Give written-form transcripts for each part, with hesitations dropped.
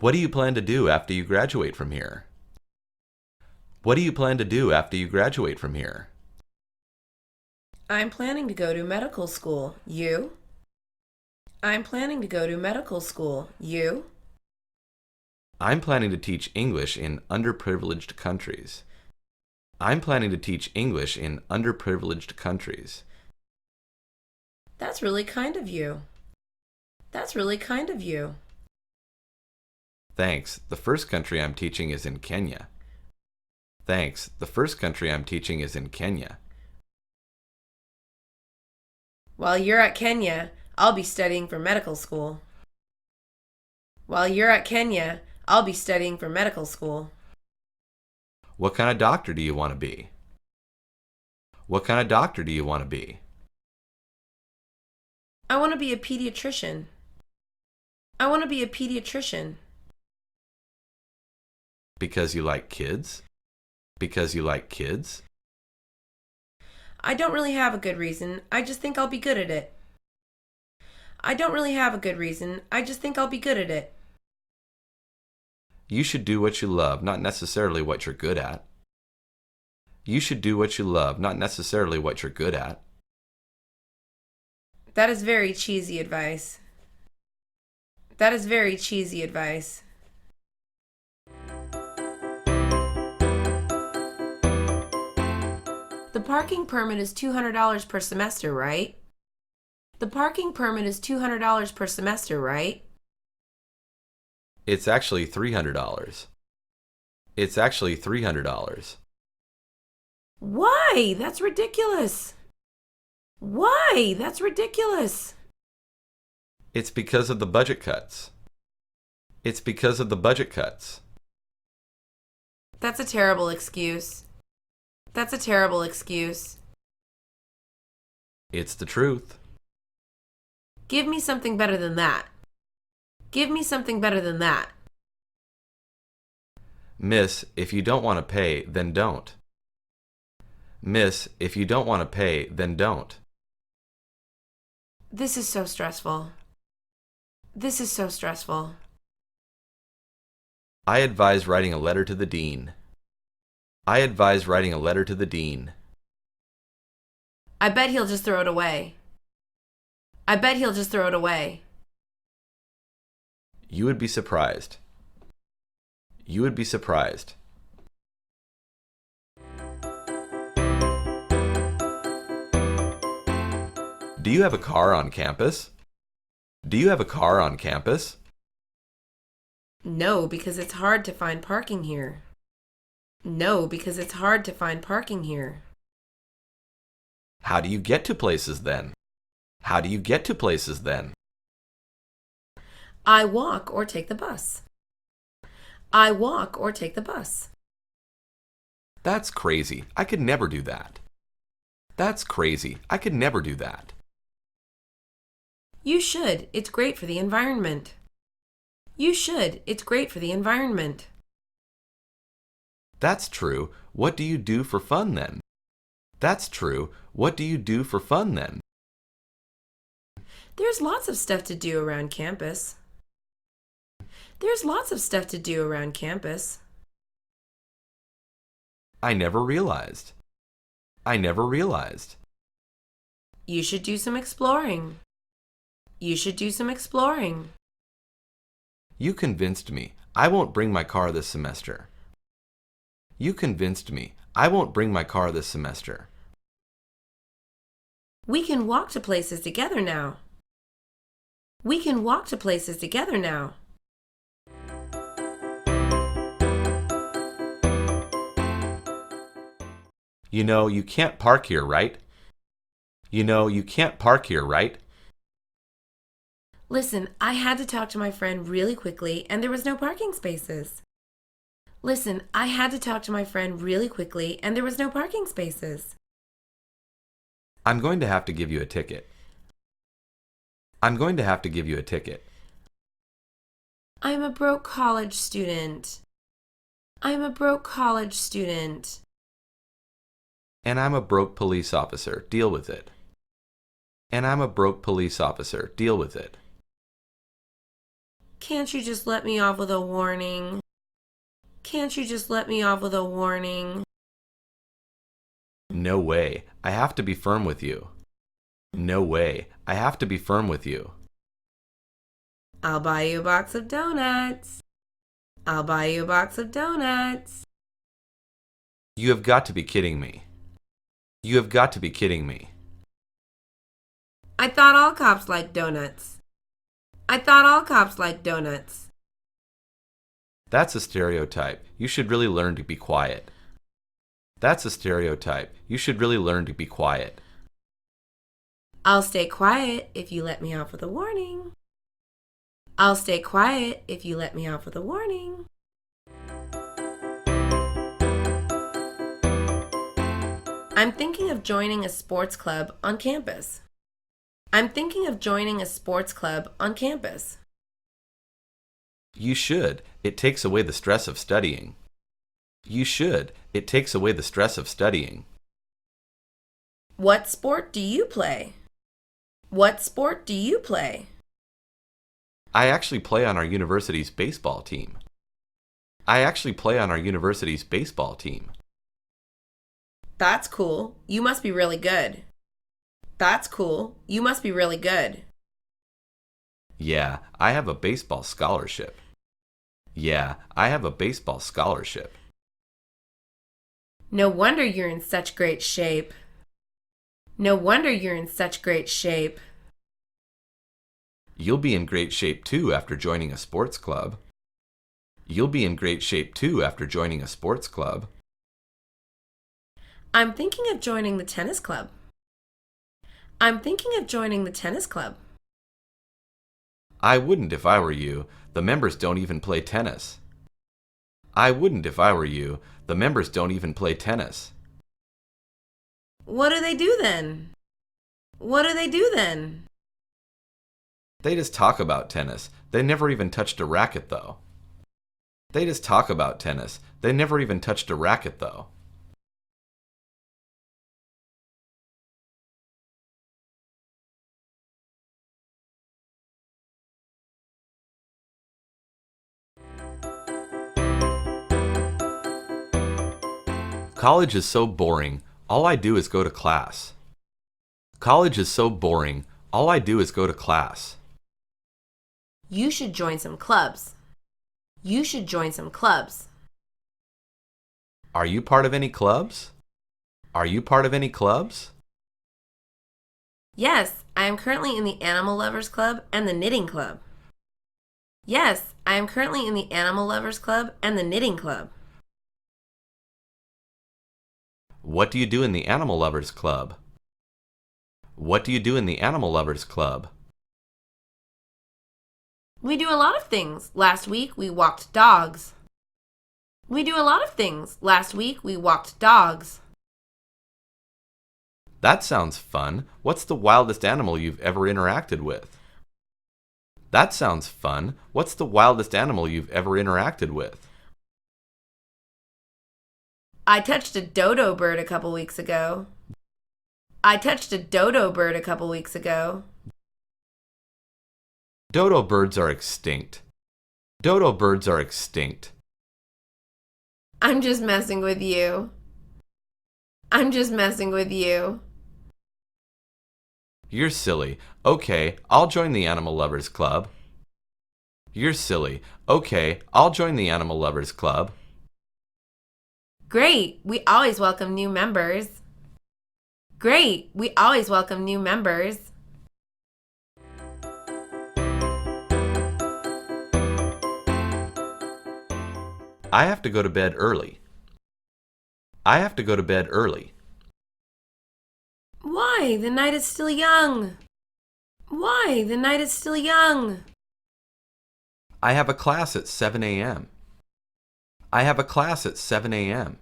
What do you plan to do after you graduate from here? What do you plan to do after you graduate from here? I'm planning to go to medical school. You? I'm planning to go to medical school. You? I'm planning to teach English in underprivileged countries. I'm planning to teach English in underprivileged countries. That's really kind of you. That's really kind of you. Thanks. The first country I'm teaching is in Kenya. Thanks. The first country I'm teaching is in Kenya. While you're at Kenya, I'll be studying for medical school. While you're at Kenya, I'll be studying for medical school. What kind of doctor do you want to be? What kind of doctor do you want to be? I want to be a pediatrician. I want to be a pediatrician. Because you like kids? Because you like kids? I don't really have a good reason. I just think I'll be good at it. I don't really have a good reason. I just think I'll be good at it. You should do what you love, not necessarily what you're good at. You should do what you love, not necessarily what you're good at. That is very cheesy advice. That is very cheesy advice. The parking permit is $200 per semester, right? The parking permit is $200 per semester, right? It's actually $300. It's actually $300. Why? That's ridiculous. Why? That's ridiculous. It's because of the budget cuts. It's because of the budget cuts. That's a terrible excuse. That's a terrible excuse. It's the truth. Give me something better than that. Give me something better than that. Miss, if you don't want to pay, then don't. Miss, if you don't want to pay, then don't. This is so stressful. This is so stressful. I advise writing a letter to the dean. I advise writing a letter to the dean. I bet he'll just throw it away. I bet he'll just throw it away. You would be surprised. You would be surprised. Do you have a car on campus? Do you have a car on campus? No, because it's hard to find parking here. No, because it's hard to find parking here. How do you get to places then? How do you get to places then? I walk or take the bus. I walk or take the bus. That's crazy. I could never do that. That's crazy. I could never do that. You should. It's great for the environment. You should. It's great for the environment. That's true. What do you do for fun then? That's true. What do you do for fun then? There's lots of stuff to do around campus. There's lots of stuff to do around campus. I never realized. I never realized. You should do some exploring. You should do some exploring. You convinced me. I won't bring my car this semester. You convinced me. I won't bring my car this semester. We can walk to places together now. We can walk to places together now. You know, you can't park here, right? You know, you can't park here, right? Listen, I had to talk to my friend really quickly and there was no parking spaces. Listen, I had to talk to my friend really quickly and there was no parking spaces. I'm going to have to give you a ticket. I'm going to have to give you a ticket. I'm a broke college student. I'm a broke college student. And I'm a broke police officer. Deal with it. And I'm a broke police officer. Deal with it. Can't you just let me off with a warning? Can't you just let me off with a warning? No way. I have to be firm with you. No way. I have to be firm with you. I'll buy you a box of donuts. I'll buy you a box of donuts. You have got to be kidding me. You have got to be kidding me. I thought all cops liked donuts. I thought all cops liked donuts. That's a stereotype. You should really learn to be quiet. That's a stereotype. You should really learn to be quiet. I'll stay quiet if you let me off with a warning. I'll stay quiet if you let me off with a warning. I'm thinking of joining a sports club on campus. I'm thinking of joining a sports club on campus. You should. It takes away the stress of studying. You should. It takes away the stress of studying. What sport do you play? What sport do you play? I actually play on our university's baseball team. I actually play on our university's baseball team. That's cool. You must be really good. That's cool. You must be really good. Yeah, I have a baseball scholarship. Yeah, I have a baseball scholarship. No wonder you're in such great shape. No wonder you're in such great shape. You'll be in great shape too after joining a sports club. You'll be in great shape too after joining a sports club. I'm thinking of joining the tennis club. I'm thinking of joining the tennis club. I wouldn't if I were you. The members don't even play tennis. I wouldn't if I were you. The members don't even play tennis. What do they do then? What do they do then? They just talk about tennis. They never even touched a racket, though. They just talk about tennis. They never even touched a racket, though. College is so boring. All I do is go to class. College is so boring. All I do is go to class. You should join some clubs. You should join some clubs. Are you part of any clubs? Are you part of any clubs? Yes, I am currently in the Animal Lovers Club and the Knitting Club. Yes, I am currently in the Animal Lovers Club and the Knitting Club. What do you do in the Animal Lovers Club? What do you do in the Animal Lovers Club? We do a lot of things. Last week we walked dogs. We do a lot of things. Last week we walked dogs. That sounds fun. What's the wildest animal you've ever interacted with? That sounds fun. What's the wildest animal you've ever interacted with? I touched a dodo bird a couple weeks ago. I touched a dodo bird a couple weeks ago. Dodo birds are extinct. Dodo birds are extinct. I'm just messing with you. I'm just messing with you. You're silly. Okay, I'll join the Animal Lovers Club. You're silly. Okay, I'll join the Animal Lovers Club. Great, we always welcome new members. Great, we always welcome new members. I have to go to bed early. I have to go to bed early. Why? The night is still young. Why? The night is still young. I have a class at 7 a.m. I have a class at 7 a.m.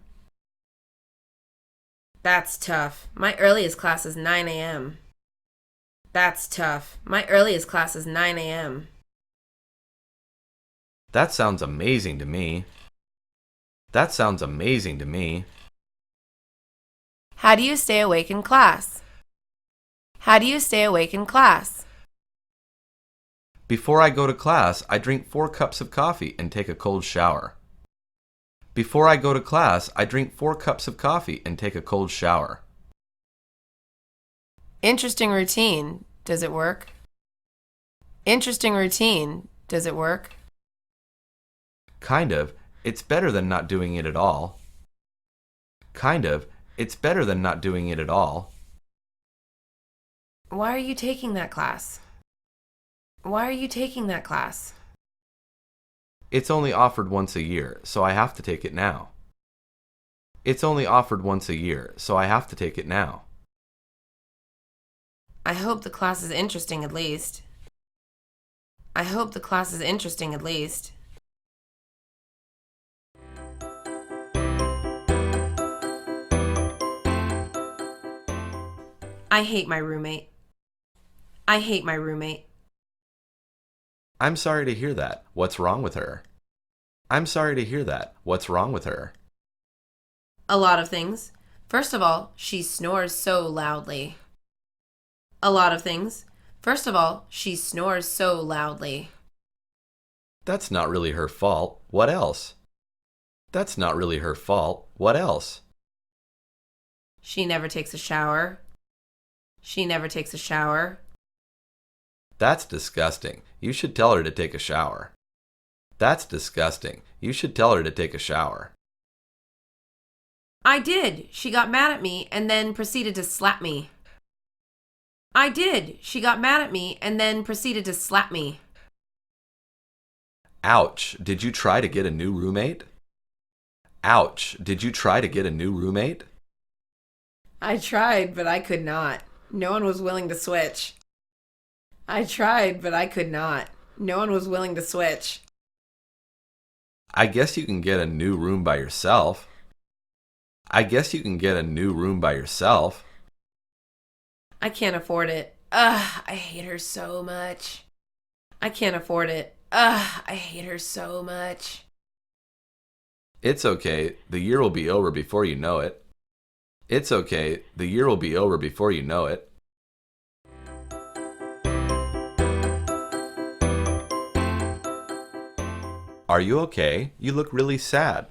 That's tough. My earliest class is 9 a.m. That's tough. My earliest class is 9 a.m. That sounds amazing to me. That sounds amazing to me. How do you stay awake in class? How do you stay awake in class? Before I go to class, I drink 4 cups of coffee and take a cold shower. Before I go to class, I drink 4 cups of coffee and take a cold shower. Interesting routine. Does it work? Interesting routine. Does it work? Kind of. It's better than not doing it at all. Kind of. It's better than not doing it at all. Why are you taking that class? Why are you taking that class? It's only offered once a year, so I have to take it now. It's only offered once a year, so I have to take it now. I hope the class is interesting at least. I hope the class is interesting at least. I hate my roommate. I hate my roommate. I'm sorry to hear that. What's wrong with her? I'm sorry to hear that. What's wrong with her? A lot of things. First of all, she snores so loudly. A lot of things. First of all, she snores so loudly. That's not really her fault. What else? That's not really her fault. What else? She never takes a shower. She never takes a shower. That's disgusting. You should tell her to take a shower. That's disgusting. You should tell her to take a shower. I did. She got mad at me and then proceeded to slap me. I did. She got mad at me and then proceeded to slap me. Ouch. Did you try to get a new roommate? Ouch. Did you try to get a new roommate? I tried, but I could not. No one was willing to switch. I tried, but I could not. No one was willing to switch. I guess you can get a new room by yourself. I guess you can get a new room by yourself. I can't afford it. Ugh, I hate her so much. I can't afford it. Ugh, I hate her so much. It's okay. The year will be over before you know it. It's okay. The year will be over before you know it. Are you okay? You look really sad.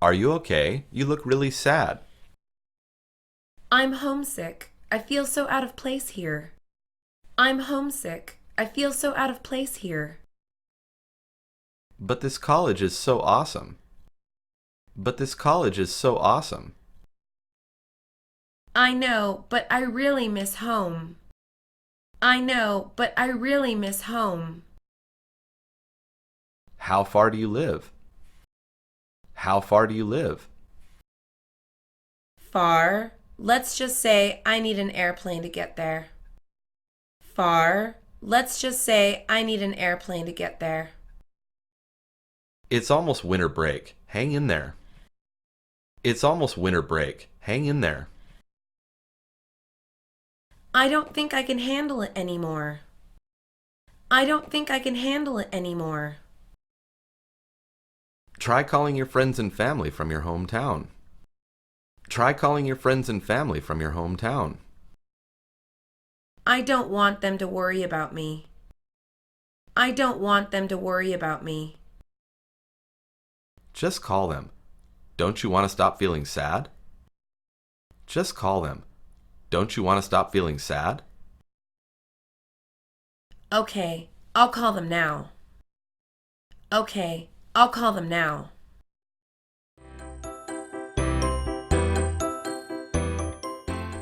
Are you okay? You look really sad. I'm homesick. I feel so out of place here. I'm homesick. I feel so out of place here. But this college is so awesome. But this college is so awesome. I know, but I really miss home. I know, but I really miss home. How far do you live? How far do you live? Far. Let's just say I need an airplane to get there. Far. Let's just say I need an airplane to get there. It's almost winter break. Hang in there. It's almost winter break. Hang in there. I don't think I can handle it anymore. I don't think I can handle it anymore. Try calling your friends and family from your hometown. Try calling your friends and family from your hometown. I don't want them to worry about me. I don't want them to worry about me. Just call them. Don't you want to stop feeling sad? Just call them. Don't you want to stop feeling sad? Okay, I'll call them now. Okay, I'll call them now.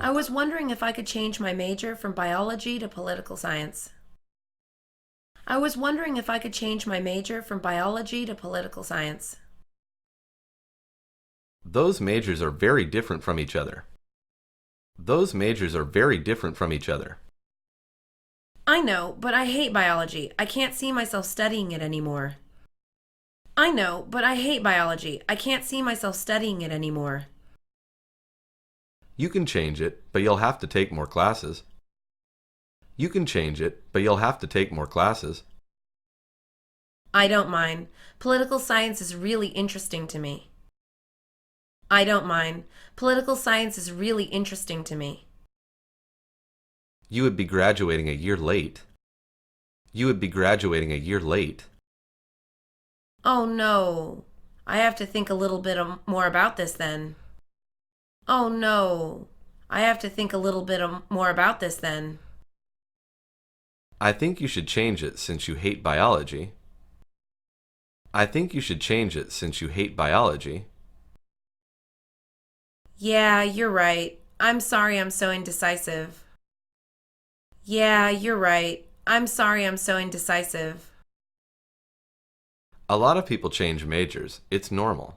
I was wondering if I could change my major from biology to political science. I was wondering if I could change my major from biology to political science. Those majors are very different from each other. Those majors are very different from each other. I know, but I hate biology. I can't see myself studying it anymore. I know, but I hate biology. I can't see myself studying it anymore. You can change it, but you'll have to take more classes. You can change it, but you'll have to take more classes. I don't mind. Political science is really interesting to me. I don't mind. Political science is really interesting to me. You would be graduating a year late. You would be graduating a year late. Oh no. I have to think a little bit more about this then. Oh no. I have to think a little bit more about this then. I think you should change it since you hate biology. I think you should change it since you hate biology. Yeah, you're right. I'm sorry I'm so indecisive. Yeah, you're right. I'm sorry I'm so indecisive. A lot of people change majors. It's normal.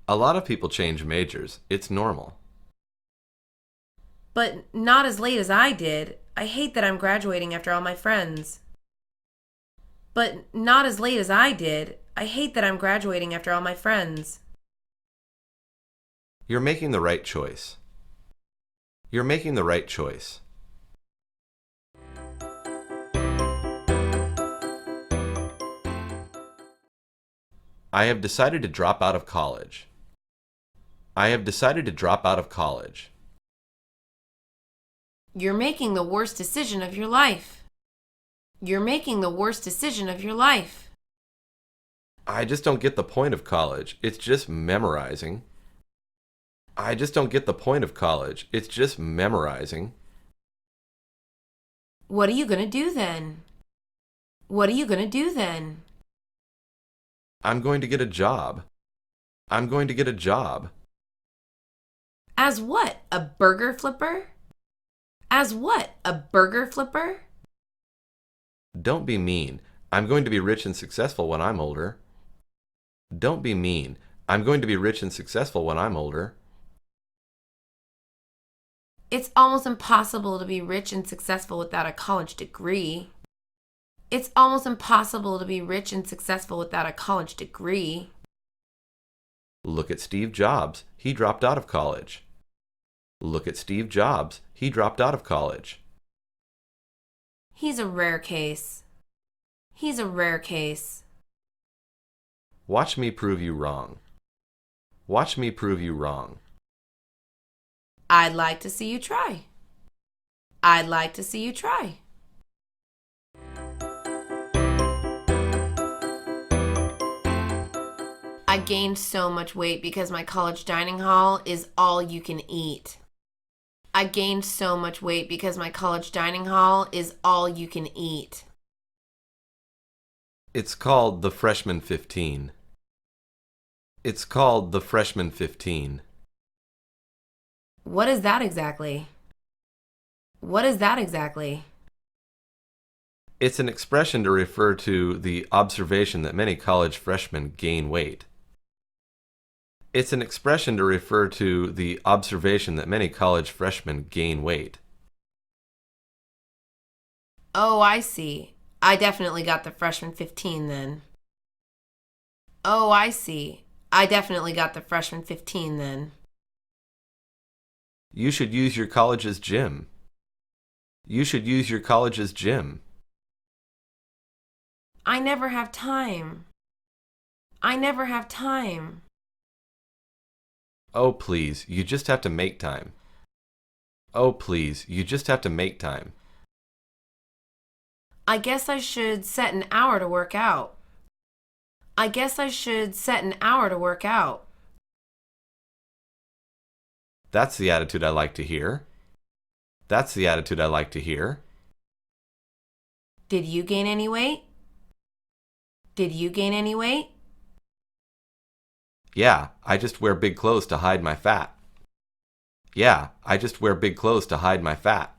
A lot of people change majors. It's normal. But not as late as I did. I hate that I'm graduating after all my friends. But not as late as I did. I hate that I'm graduating after all my friends. You're making the right choice. You're making the right choice. I have decided to drop out of college. I have decided to drop out of college. You're making the worst decision of your life. You're making the worst decision of your life. I just don't get the point of college. It's just memorizing. I just don't get the point of college. It's just memorizing. What are you going to do then? What are you going to do then? I'm going to get a job. I'm going to get a job. As what? A burger flipper? As what? A burger flipper? Don't be mean. I'm going to be rich and successful when I'm older. Don't be mean. I'm going to be rich and successful when I'm older. It's almost impossible to be rich and successful without a college degree. It's almost impossible to be rich and successful without a college degree. Look at Steve Jobs. He dropped out of college. Look at Steve Jobs. He dropped out of college. He's a rare case. He's a rare case. Watch me prove you wrong. Watch me prove you wrong. I'd like to see you try. I'd like to see you try. I gained so much weight because my college dining hall is all you can eat. I gained so much weight because my college dining hall is all you can eat. It's called the Freshman 15. It's called the Freshman 15. What is that exactly? What is that exactly? It's an expression to refer to the observation that many college freshmen gain weight. It's an expression to refer to the observation that many college freshmen gain weight. Oh, I see. I definitely got the freshman 15 then. Oh, I see. I definitely got the freshman 15 then. You should use your college's gym. You should use your college's gym. I never have time. I never have time. Oh, please, you just have to make time. Oh, please, you just have to make time. I guess I should set an hour to work out. I guess I should set an hour to work out. That's the attitude I like to hear. That's the attitude I like to hear. Did you gain any weight? Did you gain any weight? Yeah, I just wear big clothes to hide my fat. Yeah, I just wear big clothes to hide my fat.